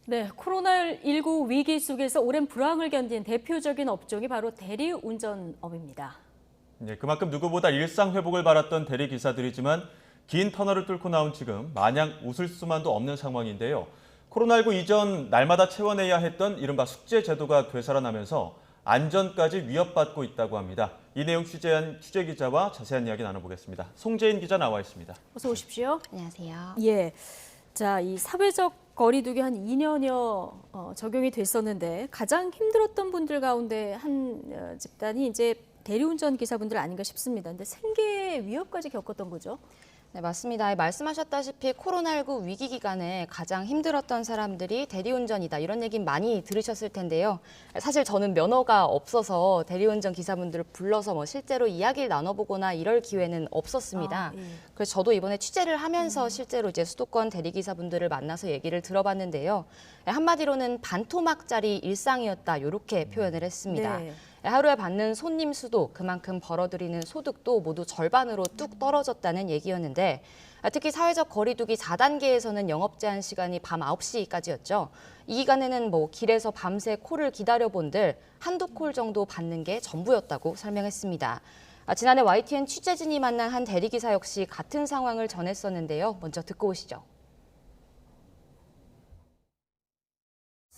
네, 코로나19 위기 속에서 오랜 불황을 견딘 대표적인 업종이 바로 대리운전업입니다. 네, 그만큼 누구보다 일상 회복을 바랐던 대리기사들이지만 긴 터널을 뚫고 나온 지금 마냥 웃을 수만도 없는 상황인데요. 코로나19 이전 날마다 채워내야 했던 이른바 숙제 제도가 되살아나면서 안전까지 위협받고 있다고 합니다. 이 내용 취재한 취재기자와 자세한 이야기 나눠보겠습니다. 송재인 기자 나와 있습니다. 어서 오십시오. 안녕하세요. 예, 자, 이 사회적 거리두기 한 2년여 적용이 됐었는데 가장 힘들었던 분들 가운데 한 집단이 이제 대리운전 기사분들 아닌가 싶습니다. 근데 생계 위협까지 겪었던 거죠. 네, 맞습니다. 말씀하셨다시피 코로나19 위기 기간에 가장 힘들었던 사람들이 대리운전이다. 이런 얘기 많이 들으셨을 텐데요. 사실 저는 면허가 없어서 대리운전 기사분들을 불러서 실제로 이야기를 나눠보거나 이럴 기회는 없었습니다. 예. 그래서 저도 이번에 취재를 하면서 실제로 이제 수도권 대리기사분들을 만나서 얘기를 들어봤는데요. 한마디로는 반토막짜리 일상이었다. 이렇게 표현을 했습니다. 네. 하루에 받는 손님 수도 그만큼 벌어들이는 소득도 모두 절반으로 뚝 떨어졌다는 얘기였는데 특히 사회적 거리두기 4단계에서는 영업 제한 시간이 밤 9시까지였죠. 이 기간에는 길에서 밤새 콜을 기다려본들 한두 콜 정도 받는 게 전부였다고 설명했습니다. 지난해 YTN 취재진이 만난 한 대리기사 역시 같은 상황을 전했었는데요. 먼저 듣고 오시죠.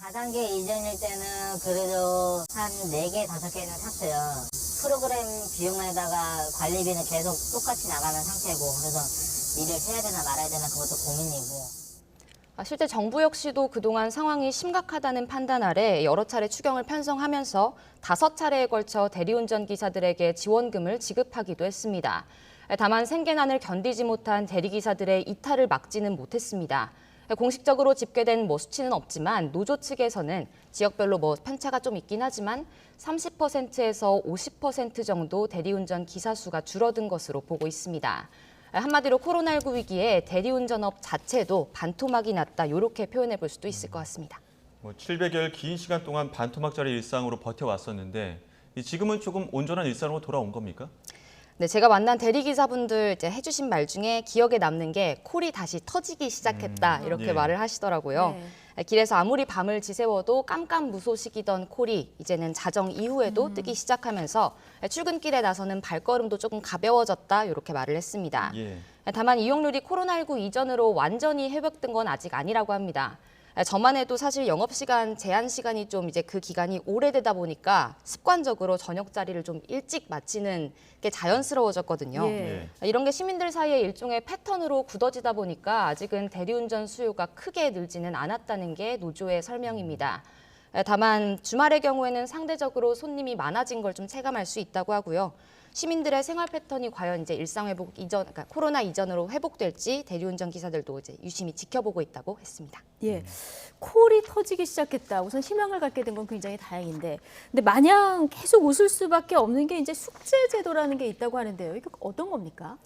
4단계 이전일 때는 그래도 한 4개, 5개는 샀어요. 프로그램 비용에다가 관리비는 계속 똑같이 나가는 상태고, 그래서 일을 해야 되나 말아야 되나 그것도 고민이고. 실제 정부 역시도 그동안 상황이 심각하다는 판단 아래 여러 차례 추경을 편성하면서 5차례에 걸쳐 대리운전 기사들에게 지원금을 지급하기도 했습니다. 다만 생계난을 견디지 못한 대리기사들의 이탈을 막지는 못했습니다. 공식적으로 집계된 수치는 없지만 노조 측에서는 지역별로 편차가 좀 있긴 하지만 30%에서 50% 정도 대리운전 기사 수가 줄어든 것으로 보고 있습니다. 한마디로 코로나19 위기에 대리운전업 자체도 반토막이 났다 이렇게 표현해 볼 수도 있을 것 같습니다. 700여일 긴 시간 동안 반토막짜리 일상으로 버텨왔었는데 지금은 조금 온전한 일상으로 돌아온 겁니까? 네, 제가 만난 대리기사분들 해주신 말 중에 기억에 남는 게 콜이 다시 터지기 시작했다 이렇게 예. 말을 하시더라고요. 네. 길에서 아무리 밤을 지새워도 깜깜무소식이던 콜이 이제는 자정 이후에도 뜨기 시작하면서 출근길에 나서는 발걸음도 조금 가벼워졌다 이렇게 말을 했습니다. 예. 다만 이용률이 코로나19 이전으로 완전히 회복된 건 아직 아니라고 합니다. 저만 해도 사실 영업시간 제한 시간이 좀 그 기간이 오래되다 보니까 습관적으로 저녁 자리를 좀 일찍 마치는 게 자연스러워졌거든요. 예. 이런 게 시민들 사이에 일종의 패턴으로 굳어지다 보니까 아직은 대리운전 수요가 크게 늘지는 않았다는 게 노조의 설명입니다. 다만 주말의 경우에는 상대적으로 손님이 많아진 걸 좀 체감할 수 있다고 하고요. 시민들의 생활 패턴이 과연 이제 일상 회복 이전, 그러니까 코로나 이전으로 회복될지 대리운전 기사들도 이제 유심히 지켜보고 있다고 했습니다. 예, 콜이 터지기 시작했다. 우선 희망을 갖게 된 건 굉장히 다행인데, 근데 마냥 계속 웃을 수밖에 없는 게 이제 숙제 제도라는 게 있다고 하는데요. 이거 어떤 겁니까?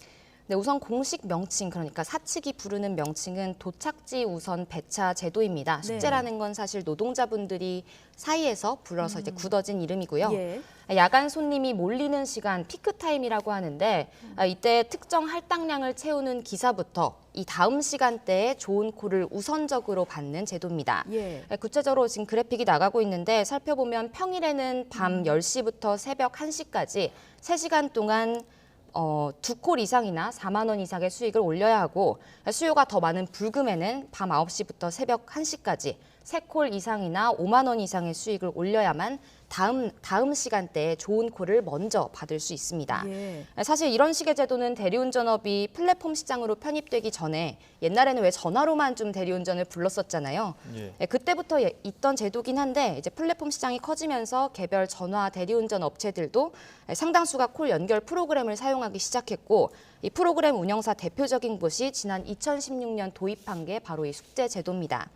네, 우선 공식 명칭, 그러니까 사측이 부르는 명칭은 도착지 우선 배차 제도입니다. 네. 숙제라는 건 사실 노동자분들이 사이에서 불러서 이제 굳어진 이름이고요. 예. 야간 손님이 몰리는 시간 피크 타임이라고 하는데 이때 특정 할당량을 채우는 기사부터 이 다음 시간대에 좋은 콜을 우선적으로 받는 제도입니다. 예. 구체적으로 지금 그래픽이 나가고 있는데 살펴보면 평일에는 밤 10시부터 새벽 1시까지 3시간 동안 2콜 이상이나 4만 원 이상의 수익을 올려야 하고 수요가 더 많은 불금에는 밤 9시부터 새벽 1시까지 3콜 이상이나 5만 원 이상의 수익을 올려야만 다음 시간대에 좋은 콜을 먼저 받을 수 있습니다. 예. 사실 이런 식의 제도는 대리운전업이 플랫폼 시장으로 편입되기 전에 옛날에는 왜 전화로만 좀 대리운전을 불렀었잖아요. 예. 그때부터 있던 제도긴 한데 이제 플랫폼 시장이 커지면서 개별 전화 대리운전 업체들도 상당수가 콜 연결 프로그램을 사용하기 시작했고 이 프로그램 운영사 대표적인 곳이 지난 2016년 도입한 게 바로 이 숙제 제도입니다.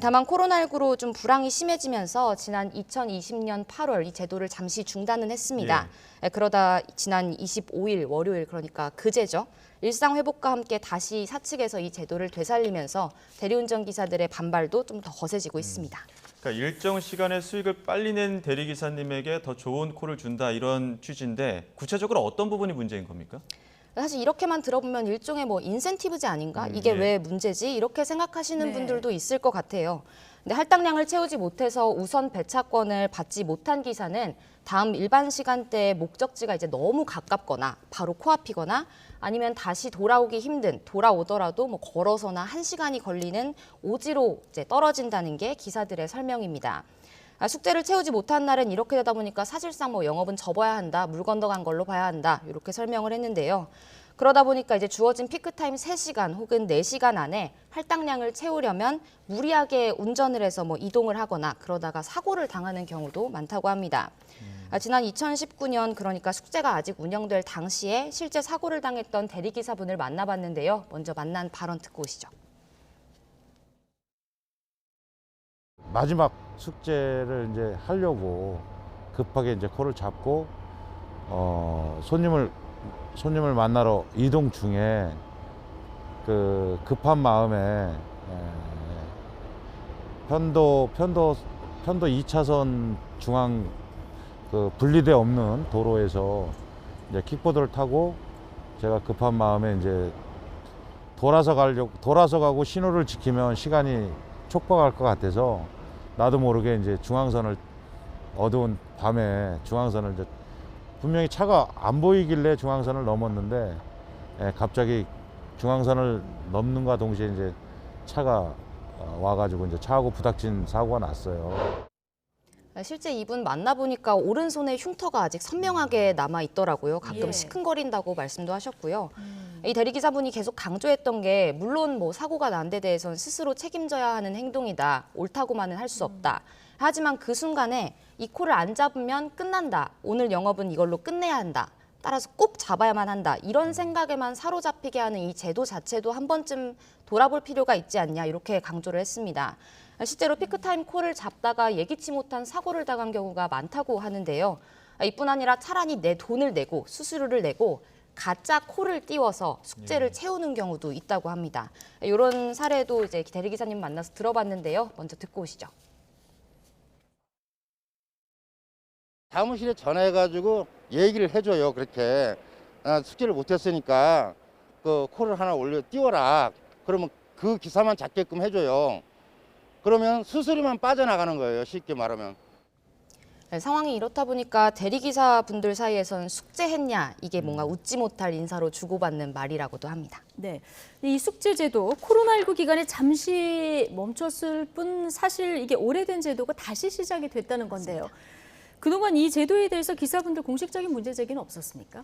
다만 코로나19로 좀 불황이 심해지면서 지난 2020년 8월 이 제도를 잠시 중단은 했습니다. 그러다 지난 25일 월요일 그러니까 그제죠. 일상 회복과 함께 다시 사측에서 이 제도를 되살리면서 대리운전 기사들의 반발도 좀 더 거세지고 있습니다. 그러니까 일정 시간의 수익을 빨리 낸 대리기사님에게 더 좋은 콜을 준다 이런 취지인데 구체적으로 어떤 부분이 문제인 겁니까? 사실 이렇게만 들어보면 일종의 인센티브제 아닌가? 이게 예. 왜 문제지? 이렇게 생각하시는 네. 분들도 있을 것 같아요. 근데 할당량을 채우지 못해서 우선 배차권을 받지 못한 기사는 다음 일반 시간대에 목적지가 이제 너무 가깝거나 바로 코앞이거나 아니면 다시 돌아오기 힘든, 돌아오더라도 뭐 걸어서나 1시간이 걸리는 오지로 이제 떨어진다는 게 기사들의 설명입니다. 숙제를 채우지 못한 날은 이렇게 되다 보니까 사실상 뭐 영업은 접어야 한다, 물 건너간 걸로 봐야 한다 이렇게 설명을 했는데요. 그러다 보니까 이제 주어진 피크타임 3시간 혹은 4시간 안에 할당량을 채우려면 무리하게 운전을 해서 뭐 이동을 하거나 그러다가 사고를 당하는 경우도 많다고 합니다. 지난 2019년 그러니까 숙제가 아직 운영될 당시에 실제 사고를 당했던 대리기사분을 만나봤는데요. 먼저 만난 발언 듣고 오시죠. 마지막 숙제를 이제 하려고 급하게 이제 코를 잡고 손님을 만나러 이동 중에 그 급한 마음에 편도 2차선 중앙 그 분리대 없는 도로에서 이제 킥보드를 타고 제가 급한 마음에 이제 돌아서 가고 신호를 지키면 시간이 촉박할 것 같아서 나도 모르게 이제 어두운 밤에 중앙선을 이제 분명히 차가 안 보이길래 중앙선을 넘었는데 갑자기 중앙선을 넘는과 동시에 이제 차가 와가지고 이제 차하고 부닥친 사고가 났어요. 실제 이분 만나보니까 오른손에 흉터가 아직 선명하게 남아 있더라고요. 가끔 예. 시큰거린다고 말씀도 하셨고요. 이 대리기사분이 계속 강조했던 게 물론 뭐 사고가 난 데 대해서는 스스로 책임져야 하는 행동이다. 옳다고만은 할 수 없다. 하지만 그 순간에 이 코를 안 잡으면 끝난다. 오늘 영업은 이걸로 끝내야 한다. 따라서 꼭 잡아야만 한다. 이런 생각에만 사로잡히게 하는 이 제도 자체도 한 번쯤 돌아볼 필요가 있지 않냐 이렇게 강조를 했습니다. 실제로 피크타임 콜을 잡다가 예기치 못한 사고를 당한 경우가 많다고 하는데요. 이뿐 아니라 차라리 내 돈을 내고 수수료를 내고 가짜 콜을 띄워서 숙제를 채우는 경우도 있다고 합니다. 이런 사례도 이제 대리기사님 만나서 들어봤는데요. 먼저 듣고 오시죠. 사무실에 전화해가지고 얘기를 해줘요. 그렇게 숙제를 못했으니까 그 콜을 하나 띄워라. 그러면 그 기사만 잡게끔 해줘요. 그러면 수수료만 빠져나가는 거예요. 쉽게 말하면. 상황이 이렇다 보니까 대리기사 분들 사이에서는 숙제했냐 이게 뭔가 웃지 못할 인사로 주고받는 말이라고도 합니다. 네, 이 숙제제도 코로나19 기간에 잠시 멈췄을 뿐 사실 이게 오래된 제도가 다시 시작이 됐다는 건데요. 그동안 이 제도에 대해서 기사분들 공식적인 문제 제기는 없었습니까?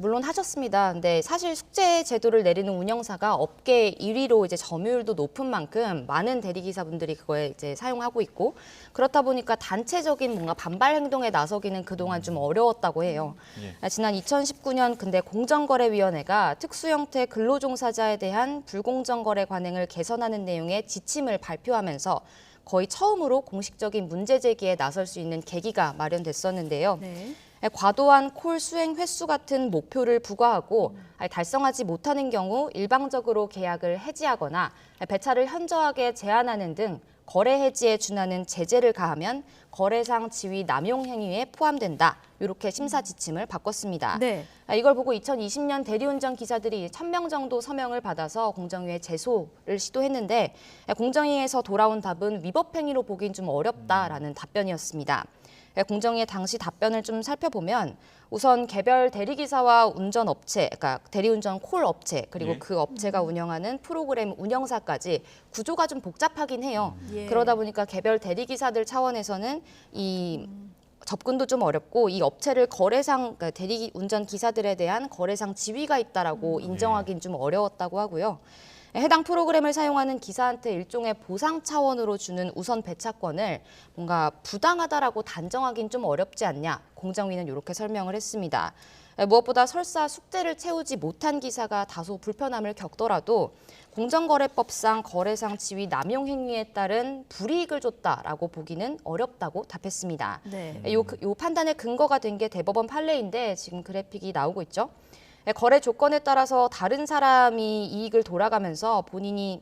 물론 하셨습니다. 근데 사실 숙제 제도를 내리는 운영사가 업계 1위로 이제 점유율도 높은 만큼 많은 대리기사분들이 그거에 이제 사용하고 있고 그렇다 보니까 단체적인 뭔가 반발 행동에 나서기는 그동안 좀 어려웠다고 해요. 지난 2019년 근데 공정거래위원회가 특수 형태 근로종사자에 대한 불공정 거래 관행을 개선하는 내용의 지침을 발표하면서 거의 처음으로 공식적인 문제 제기에 나설 수 있는 계기가 마련됐었는데요. 네. 과도한 콜 수행 횟수 같은 목표를 부과하고 달성하지 못하는 경우 일방적으로 계약을 해지하거나 배차를 현저하게 제한하는 등 거래 해지에 준하는 제재를 가하면 거래상 지위 남용 행위에 포함된다. 이렇게 심사 지침을 바꿨습니다. 네. 이걸 보고 2020년 대리운전 기사들이 1000명 정도 서명을 받아서 공정위에 제소를 시도했는데 공정위에서 돌아온 답은 위법 행위로 보긴 좀 어렵다라는 답변이었습니다. 공정위의 당시 답변을 좀 살펴보면 우선 개별 대리기사와 운전업체, 그러니까 대리운전 콜 업체 그리고 그 업체가 운영하는 프로그램 운영사까지 구조가 좀 복잡하긴 해요. 예. 그러다 보니까 개별 대리기사들 차원에서는 이 접근도 좀 어렵고 이 업체를 거래상 그러니까 대리운전 기사들에 대한 거래상 지위가 있다라고 인정하기는 좀 어려웠다고 하고요. 해당 프로그램을 사용하는 기사한테 일종의 보상 차원으로 주는 우선 배차권을 뭔가 부당하다라고 단정하기는 좀 어렵지 않냐. 공정위는 이렇게 설명을 했습니다. 무엇보다 설사 숙제를 채우지 못한 기사가 다소 불편함을 겪더라도 공정거래법상 거래상 지위 남용 행위에 따른 불이익을 줬다라고 보기는 어렵다고 답했습니다. 네. 요 판단의 근거가 된 게 대법원 판례인데 지금 그래픽이 나오고 있죠. 거래 조건에 따라서 다른 사람이 이익을 돌아가면서 본인이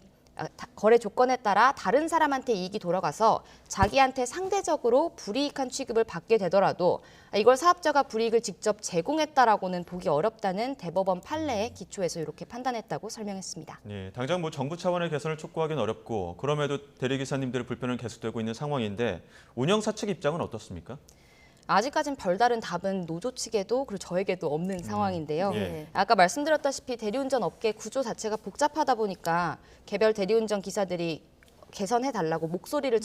거래 조건에 따라 다른 사람한테 이익이 돌아가서 자기한테 상대적으로 불이익한 취급을 받게 되더라도 이걸 사업자가 불이익을 직접 제공했다라고는 보기 어렵다는 대법원 판례에 기초해서 이렇게 판단했다고 설명했습니다. 예, 당장 뭐 정부 차원의 개선을 촉구하기는 어렵고 그럼에도 대리기사님들의 불편은 계속되고 있는 상황인데 운영사 측 입장은 어떻습니까? 아직까진 별다른 답은 노조 측에도 그리고 저에게도 없는 상황인데요. 예. 아까 말씀드렸다시피 대리운전 업계 구조 자체가 복잡하다 보니까 개별 대리운전 기사들이 개선해달라고 목소리를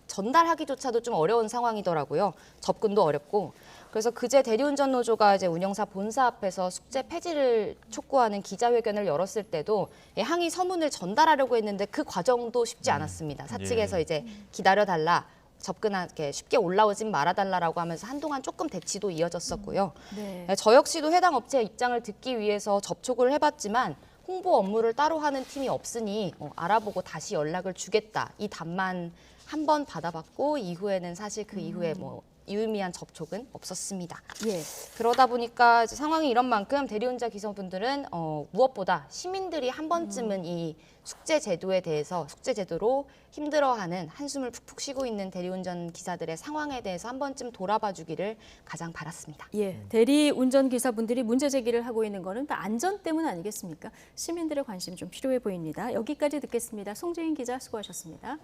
전달하기조차도 좀 어려운 상황이더라고요. 접근도 어렵고. 그래서 그제 대리운전 노조가 이제 운영사 본사 앞에서 숙제 폐지를 촉구하는 기자회견을 열었을 때도 항의 서문을 전달하려고 했는데 그 과정도 쉽지 않았습니다. 사측에서 예. 이제 기다려달라. 접근하게 쉽게 올라오진 말아달라고 하면서 한동안 조금 대치도 이어졌었고요. 네. 저 역시도 해당 업체의 입장을 듣기 위해서 접촉을 해봤지만 홍보 업무를 따로 하는 팀이 없으니 알아보고 다시 연락을 주겠다. 이 답만 한 번 받아봤고 이후에는 사실 그 이후에 뭐 유의미한 접촉은 없었습니다. 예. 그러다 보니까 이제 상황이 이런 만큼 대리운전 기사분들은 무엇보다 시민들이 한 번쯤은 이 숙제 제도에 대해서 숙제 제도로 힘들어하는 한숨을 푹푹 쉬고 있는 대리운전 기사들의 상황에 대해서 한 번쯤 돌아봐 주기를 가장 바랐습니다. 예, 대리 운전 기사분들이 문제 제기를 하고 있는 거는 다 안전 때문 아니겠습니까? 시민들의 관심 좀 필요해 보입니다. 여기까지 듣겠습니다. 송재인 기자 수고하셨습니다.